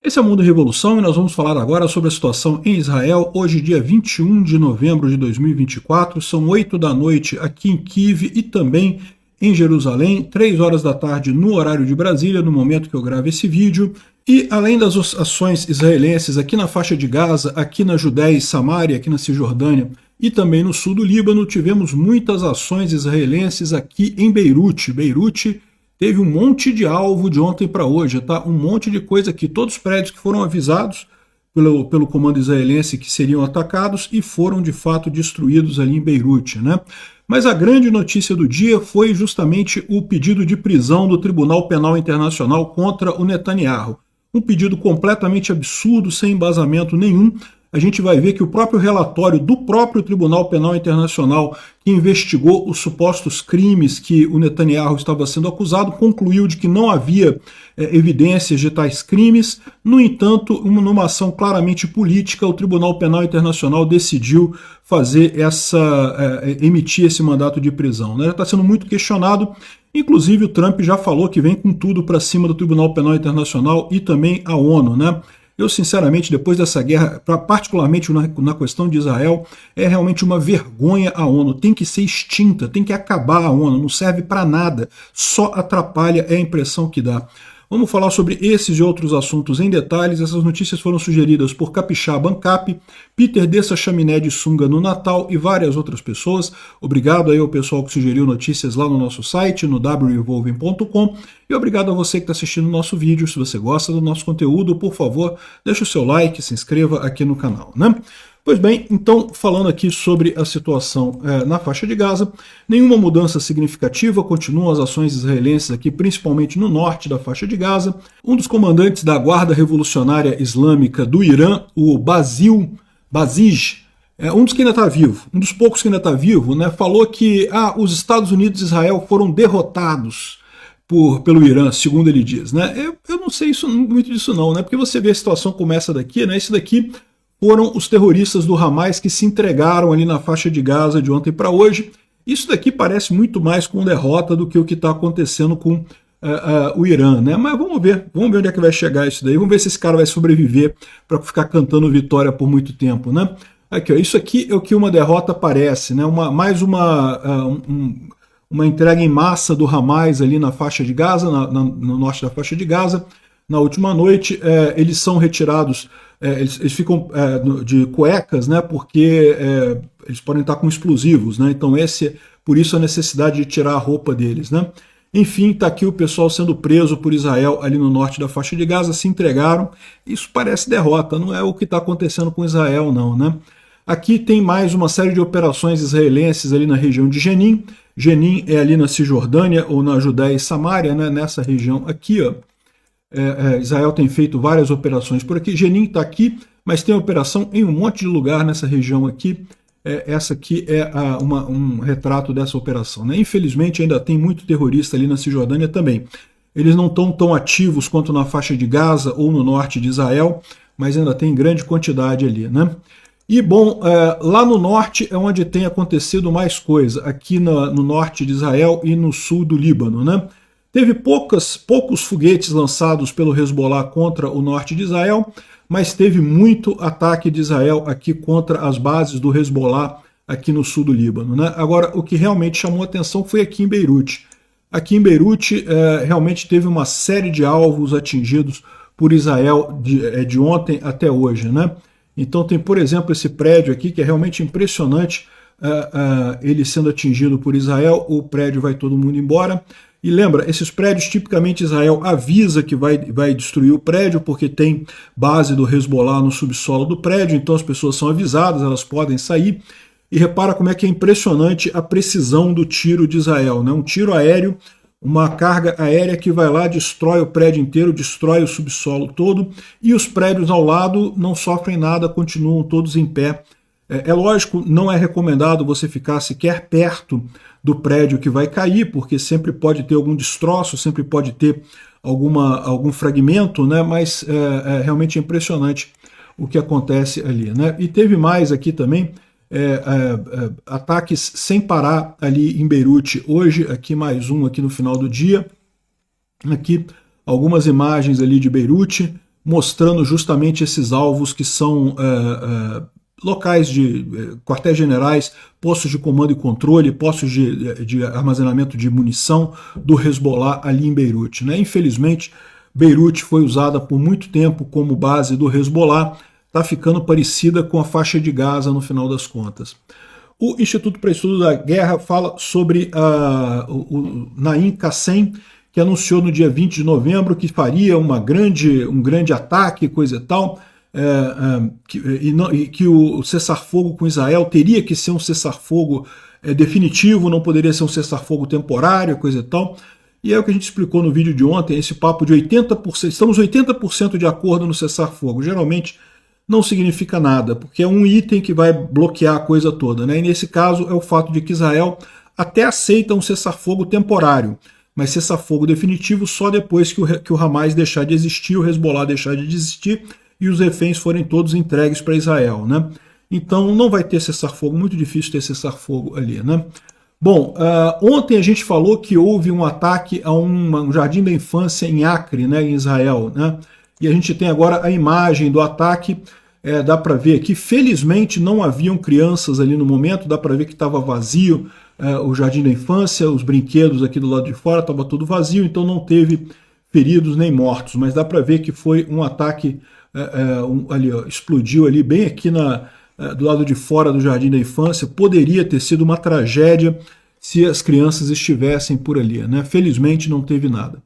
Esse é o Mundo Revolução e nós vamos falar agora sobre a situação em Israel, hoje dia 21 de novembro de 2024, são 8 da noite aqui em Kiev e também em Jerusalém, 3 horas da tarde no horário de Brasília, no momento que eu gravo esse vídeo. E além das ações israelenses aqui na faixa de Gaza, aqui na Judéia e Samária, aqui na Cisjordânia e também no sul do Líbano, tivemos muitas ações israelenses aqui em Beirute. Beirute teve um monte de alvo de ontem para hoje, tá? Um monte de coisa aqui, todos os prédios que foram avisados pelo comando israelense que seriam atacados e foram de fato destruídos ali em Beirute, né? Mas a grande notícia do dia foi justamente o pedido de prisão do Tribunal Penal Internacional contra o Netanyahu. Um pedido completamente absurdo, sem embasamento nenhum. A gente vai ver que o próprio relatório do próprio Tribunal Penal Internacional, que investigou os supostos crimes que o Netanyahu estava sendo acusado, concluiu de que não havia evidências de tais crimes. No entanto, numa ação claramente política, o Tribunal Penal Internacional decidiu emitir esse mandato de prisão, né? Está sendo muito questionado. Inclusive o Trump já falou que vem com tudo para cima do Tribunal Penal Internacional e também a ONU, né? Eu, sinceramente, depois dessa guerra, particularmente na questão de Israel, é realmente uma vergonha a ONU. Tem que ser extinta, tem que acabar a ONU, não serve para nada, só atrapalha, é a impressão que dá. Vamos falar sobre esses e outros assuntos em detalhes. Essas notícias foram sugeridas por Capixaba Ancap, Peter Dessa Chaminé de Sunga no Natal e várias outras pessoas. Obrigado aí ao pessoal que sugeriu notícias lá no nosso site, no wrevolving.com. E obrigado a você que está assistindo o nosso vídeo. Se você gosta do nosso conteúdo, por favor, deixe o seu like, se inscreva aqui no canal, né? Pois bem, então, falando aqui sobre a situação na faixa de Gaza, nenhuma mudança significativa, continuam as ações israelenses aqui, principalmente no norte da faixa de Gaza. Um dos comandantes da Guarda Revolucionária Islâmica do Irã, o Basij, um dos que ainda está vivo, um dos poucos que ainda está vivo, né, falou que os Estados Unidos e Israel foram derrotados pelo Irã, segundo ele diz, né? Eu não sei muito disso não, né? Porque você vê a situação como essa daqui, né? Esse daqui foram os terroristas do Hamas que se entregaram ali na faixa de Gaza de ontem para hoje. Isso daqui parece muito mais com derrota do que o que está acontecendo com o Irã, né? Mas vamos ver onde é que vai chegar isso daí, vamos ver se esse cara vai sobreviver para ficar cantando vitória por muito tempo, né? Aqui, ó, isso aqui é o que uma derrota parece, né? Mais uma entrega em massa do Hamas ali na faixa de Gaza, no norte da faixa de Gaza. Na última noite, eles são retirados, eles ficam de cuecas, né, porque eles podem estar com explosivos, né, então por isso a necessidade de tirar a roupa deles, né. Enfim, está aqui o pessoal sendo preso por Israel ali no norte da faixa de Gaza, se entregaram. Isso parece derrota, não é o que está acontecendo com Israel não, né. Aqui tem mais uma série de operações israelenses ali na região de Jenin. Jenin é ali na Cisjordânia ou na Judéia e Samária, né, nessa região aqui, ó. Israel tem feito várias operações por aqui. Jenin está aqui, mas tem operação em um monte de lugar nessa região aqui. Essa aqui é um retrato dessa operação, né? Infelizmente ainda tem muito terrorista ali na Cisjordânia também. Eles não estão tão ativos quanto na faixa de Gaza ou no norte de Israel, mas ainda tem grande quantidade ali, né? E bom, lá no norte é onde tem acontecido mais coisa, aqui no norte de Israel e no sul do Líbano, né? Teve poucos foguetes lançados pelo Hezbollah contra o norte de Israel, mas teve muito ataque de Israel aqui contra as bases do Hezbollah aqui no sul do Líbano, né? Agora, o que realmente chamou atenção foi aqui em Beirute. Aqui em Beirute realmente teve uma série de alvos atingidos por Israel de ontem até hoje, né? Então tem, por exemplo, esse prédio aqui que é realmente impressionante, ele sendo atingido por Israel, o prédio vai todo mundo embora. E lembra, esses prédios, tipicamente Israel avisa que vai destruir o prédio, porque tem base do Hezbollah no subsolo do prédio, então as pessoas são avisadas, elas podem sair. E repara como é que é impressionante a precisão do tiro de Israel, né? Um tiro aéreo, uma carga aérea que vai lá, destrói o prédio inteiro, destrói o subsolo todo, e os prédios ao lado não sofrem nada, continuam todos em pé. É lógico, não é recomendado você ficar sequer perto do prédio que vai cair, porque sempre pode ter algum destroço, sempre pode ter algum fragmento, né? Mas realmente é impressionante o que acontece ali, né? E teve mais aqui também, ataques sem parar ali em Beirute. Hoje, aqui mais um aqui no final do dia. Aqui algumas imagens ali de Beirute. mostrando justamente esses alvos que são locais de quartéis generais, postos de comando e controle, postos de armazenamento de munição do Hezbollah ali em Beirute, né? Infelizmente, Beirute foi usada por muito tempo como base do Hezbollah, está ficando parecida com a faixa de Gaza no final das contas. O Instituto para Estudo da Guerra fala sobre o Naim Qassem, que anunciou no dia 20 de novembro que faria um grande ataque, coisa e tal, que o cessar-fogo com Israel teria que ser um cessar-fogo definitivo, não poderia ser um cessar-fogo temporário, coisa e tal. E é o que a gente explicou no vídeo de ontem, esse papo de 80%, estamos 80% de acordo no cessar-fogo. Geralmente não significa nada, porque é um item que vai bloquear a coisa toda, né? E nesse caso é o fato de que Israel até aceita um cessar-fogo temporário, mas cessar-fogo definitivo só depois que o Hamas deixar de existir, o Hezbollah deixar de existir e os reféns forem todos entregues para Israel, né? Então não vai ter cessar-fogo, muito difícil ter cessar-fogo ali, né? Bom, ontem a gente falou que houve um ataque a um jardim da infância em Acre, né, em Israel, né? E a gente tem agora a imagem do ataque, dá para ver aqui, felizmente não haviam crianças ali no momento, dá para ver que estava vazio o jardim da infância, os brinquedos aqui do lado de fora, estava tudo vazio, então não teve feridos nem mortos, mas dá para ver que foi um ataque, ali, ó, explodiu ali bem aqui do lado de fora do jardim da infância, poderia ter sido uma tragédia se as crianças estivessem por ali, né? Felizmente não teve nada.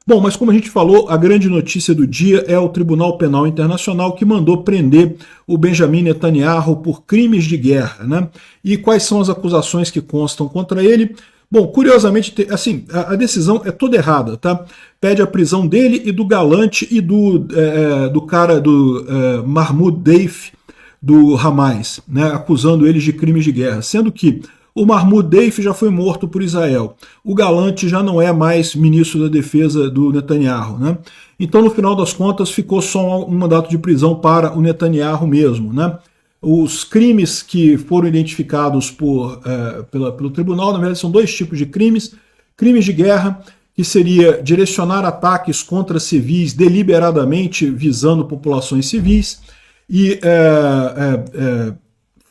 Bom, mas como a gente falou, a grande notícia do dia é o Tribunal Penal Internacional que mandou prender o Benjamin Netanyahu por crimes de guerra, né? E quais são as acusações que constam contra ele? Bom, curiosamente, assim, a decisão é toda errada, tá? Pede a prisão dele e do Galante e do cara do Mahmoud Deif, do Hamas, né? Acusando eles de crimes de guerra, sendo que o Mahmoud Deif já foi morto por Israel. O Galante já não é mais ministro da defesa do Netanyahu, né? Então, no final das contas, ficou só um mandato de prisão para o Netanyahu mesmo, né? Os crimes que foram identificados pelo tribunal, na verdade, são dois tipos de crimes. Crimes de guerra, que seria direcionar ataques contra civis deliberadamente visando populações civis, e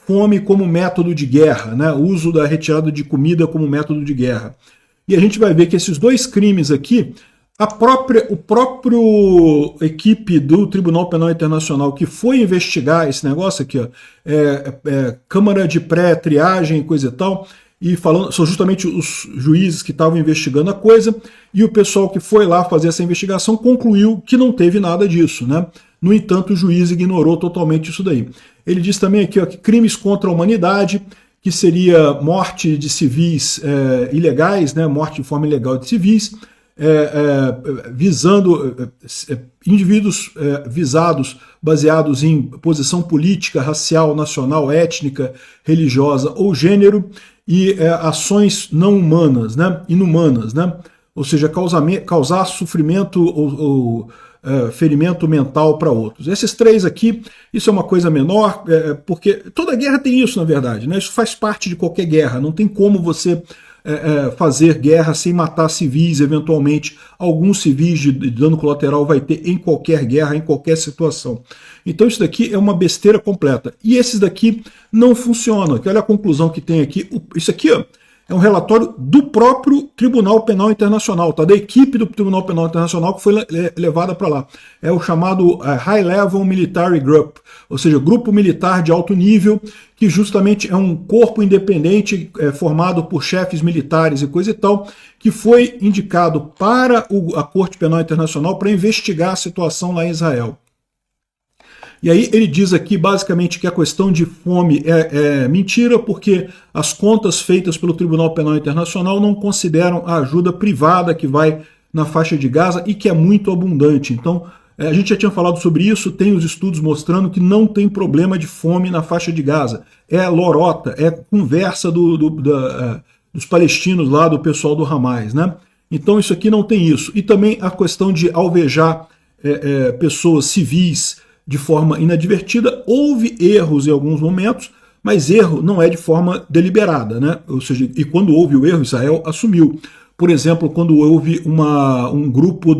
fome como método de guerra, né? O uso da retirada de comida como método de guerra. E a gente vai ver que esses dois crimes aqui, o próprio equipe do Tribunal Penal Internacional que foi investigar esse negócio aqui, ó, Câmara de Pré-Triagem, coisa e tal, e falando, são justamente os juízes que estavam investigando a coisa, e o pessoal que foi lá fazer essa investigação concluiu que não teve nada disso, né? No entanto, o juiz ignorou totalmente isso daí. Ele diz também aqui, ó, que crimes contra a humanidade, que seria morte de civis ilegais, né, morte de forma ilegal de civis, visando indivíduos visados baseados em posição política, racial, nacional, étnica, religiosa ou gênero, e ações não humanas, né, inumanas, né, ou seja, causar sofrimento ou ferimento mental para outros. Esses três aqui, isso é uma coisa menor, porque toda guerra tem isso, na verdade, né? Isso faz parte de qualquer guerra, não tem como você fazer guerra sem matar civis, eventualmente alguns civis de dano colateral vai ter em qualquer guerra, em qualquer situação. Então isso daqui é uma besteira completa. E esses daqui não funcionam. Olha a conclusão que tem aqui. Isso aqui, ó, é um relatório do próprio Tribunal Penal Internacional, tá? Da equipe do Tribunal Penal Internacional que foi levada para lá. É o chamado High Level Military Group, ou seja, grupo militar de alto nível, que justamente é um corpo independente formado por chefes militares e coisa e tal, que foi indicado para a Corte Penal Internacional para investigar a situação lá em Israel. E aí ele diz aqui basicamente que a questão de fome é mentira, porque as contas feitas pelo Tribunal Penal Internacional não consideram a ajuda privada que vai na faixa de Gaza e que é muito abundante. Então, a gente já tinha falado sobre isso, tem os estudos mostrando que não tem problema de fome na faixa de Gaza. É lorota, é conversa dos palestinos lá, do pessoal do Hamas, né? Então isso aqui não tem isso. E também a questão de alvejar pessoas civis de forma inadvertida, houve erros em alguns momentos, mas erro não é de forma deliberada, né? Ou seja, e quando houve o erro, Israel assumiu. Por exemplo, quando houve um grupo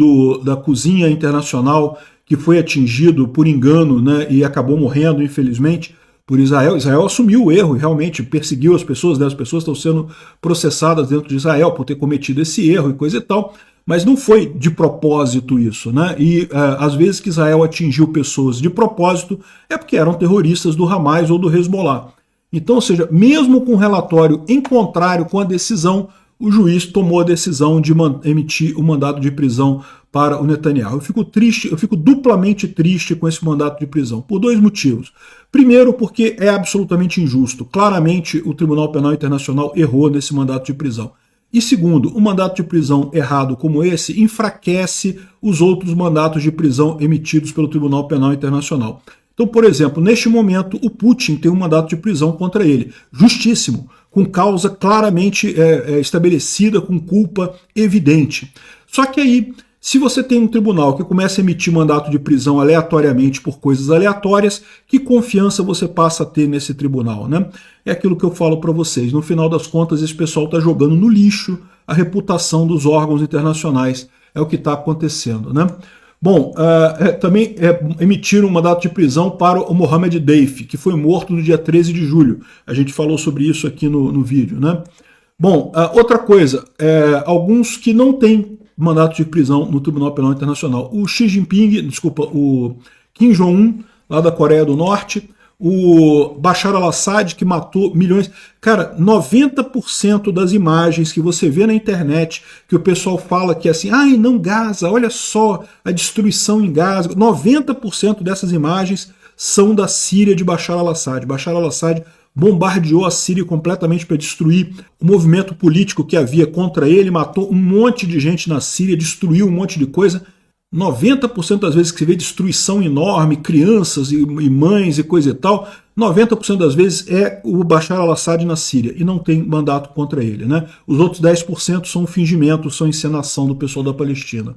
da Cozinha Internacional que foi atingido por engano, né, e acabou morrendo, infelizmente, por Israel. Israel assumiu o erro e realmente perseguiu as pessoas, né? As pessoas estão sendo processadas dentro de Israel por ter cometido esse erro e coisa e tal, mas não foi de propósito isso, né? E às vezes que Israel atingiu pessoas de propósito é porque eram terroristas do Hamas ou do Hezbollah. Então, ou seja, mesmo com o relatório em contrário com a decisão, o juiz tomou a decisão de emitir o mandado de prisão para o Netanyahu. Eu fico triste, eu fico duplamente triste com esse mandato de prisão, por dois motivos. Primeiro, porque é absolutamente injusto. Claramente, o Tribunal Penal Internacional errou nesse mandato de prisão. E segundo, um mandato de prisão errado como esse enfraquece os outros mandatos de prisão emitidos pelo Tribunal Penal Internacional. Então, por exemplo, neste momento, o Putin tem um mandato de prisão contra ele, justíssimo, com causa claramente estabelecida, com culpa evidente. Só que aí, se você tem um tribunal que começa a emitir mandato de prisão aleatoriamente por coisas aleatórias, que confiança você passa a ter nesse tribunal, né? É aquilo que eu falo para vocês. No final das contas, esse pessoal está jogando no lixo a reputação dos órgãos internacionais. É o que está acontecendo, né? Bom, também emitiram um mandato de prisão para o Mohamed Deif, que foi morto no dia 13 de julho. A gente falou sobre isso aqui no vídeo, né? Bom, outra coisa, alguns que não têm mandato de prisão no Tribunal Penal Internacional. O o Kim Jong-un, lá da Coreia do Norte, o Bashar al-Assad, que matou milhões. Cara, 90% das imagens que você vê na internet, que o pessoal fala que é assim, ai, não Gaza, olha só a destruição em Gaza, 90% dessas imagens são da Síria de Bashar al-Assad. Bashar al-Assad bombardeou a Síria completamente para destruir o movimento político que havia contra ele, matou um monte de gente na Síria, destruiu um monte de coisa. 90% das vezes que você vê destruição enorme, crianças e mães e coisa e tal, 90% das vezes é o Bashar al-Assad na Síria e não tem mandato contra ele, né? Os outros 10% são fingimento, são encenação do pessoal da Palestina.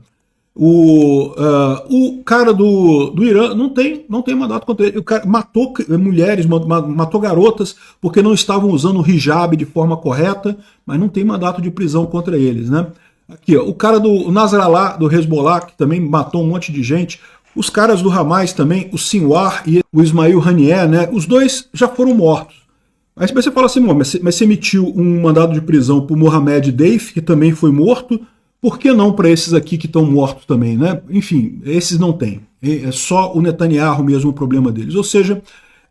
O cara do Irã não tem mandato contra ele. O cara matou mulheres, matou garotas porque não estavam usando o hijab de forma correta, mas não tem mandato de prisão contra eles, né? Aqui, ó, o cara do Nasrallah, do Hezbollah, que também matou um monte de gente. Os caras do Hamas também, o Sinwar e o Ismail Haniyeh, né? Os dois já foram mortos. Aí você fala assim, mas você emitiu um mandado de prisão para o Mohamed Deif, que também foi morto. Por que não para esses aqui que estão mortos também, né? Enfim, esses não tem. É só o Netanyahu mesmo o problema deles. Ou seja,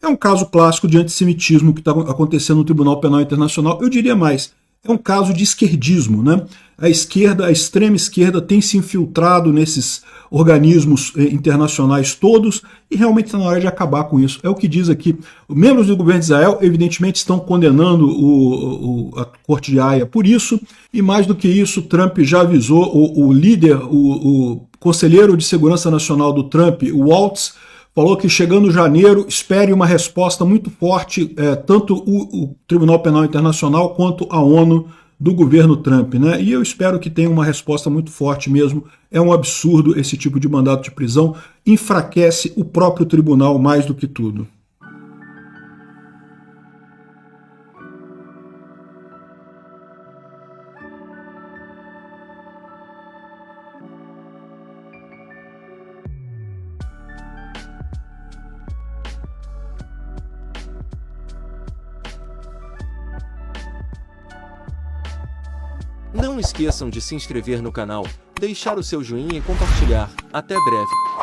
é um caso clássico de antissemitismo que está acontecendo no Tribunal Penal Internacional. Eu diria mais, é um caso de esquerdismo, né? A esquerda, a extrema esquerda tem se infiltrado nesses organismos internacionais todos e realmente está na hora de acabar com isso. É o que diz aqui. Os membros do governo de Israel, evidentemente, estão condenando a Corte de Haia por isso, e mais do que isso, Trump já avisou, o líder, o conselheiro de segurança nacional do Trump, o Waltz, falou que chegando janeiro espere uma resposta muito forte, tanto o Tribunal Penal Internacional quanto a ONU do governo Trump, né? E eu espero que tenha uma resposta muito forte mesmo. É um absurdo esse tipo de mandato de prisão, enfraquece o próprio tribunal mais do que tudo. Não esqueçam de se inscrever no canal, deixar o seu joinha e compartilhar. Até breve!